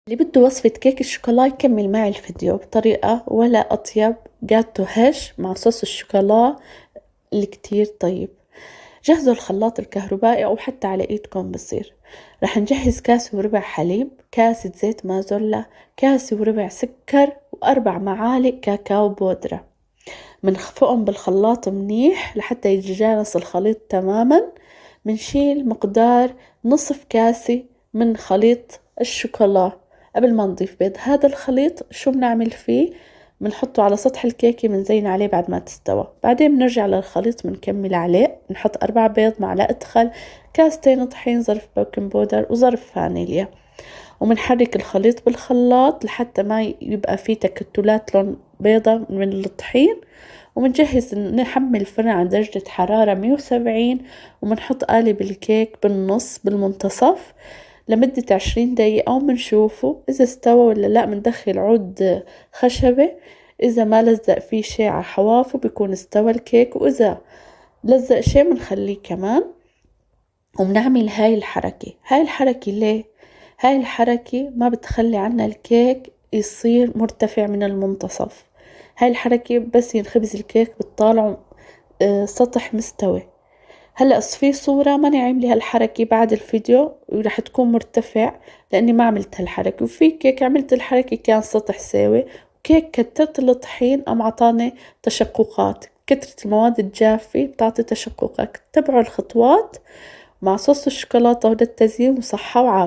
اللي بده وصفة كيك الشوكولا يكمل معي الفيديو. بطريقة ولا أطيب جاتو هش مع صوص الشوكولا اللي كتير طيب. جهزوا الخلاط الكهربائي أو حتى على إيدكم بصير. رح نجهز كاسة وربع حليب، كاسة زيت مازولا، كاسة وربع سكر، وأربع معالق كاكاو بودرة. منخفقهم بالخلاط منيح لحتى يتجانس الخليط تماما. منشيل مقدار نصف كاسة من خليط الشوكولا قبل ما نضيف بيض. هذا الخليط شو بنعمل فيه؟ بنحطه على سطح الكيكة، بنزين عليه بعد ما تستوى. بعدين بنرجع للخليط بنكمل عليه، نحط 4 بيض، معلقة خل، كاستين طحين، ظرف بيكنج بودر، وظرف فانيليا. ومنحرك الخليط بالخلاط لحتى ما يبقى فيه تكتلات لون بيضة من الطحين. ومنجهز نحمل الفرن على درجة حرارة 170، ومنحط قالب الكيك بالنص بالمنتصف لمدة 20 دقيقة، ومنشوفه إذا استوى ولا لا. مندخل عود خشبة، إذا ما لزق فيه شي على حوافه بيكون استوى الكيك، وإذا لزق شي منخليه كمان. وبنعمل هاي الحركة ليه؟ هاي الحركة ما بتخلي عنا الكيك يصير مرتفع من المنتصف. هاي الحركة بس ينخبز الكيك بتطالعه سطح مستوي. هلأ في صورة ماني عاملة هالحركة بعد الفيديو ورح تكون مرتفع لأني ما عملت هالحركة، وفي كيك عملت الحركة كان سطح ساوي. وكيك كترت الطحين أم عطاني تشققات. كترة المواد الجافة بتعطي تشققات. تبعوا الخطوات مع صوص الشوكولاتة، وده التزيين، وصحة وعافية.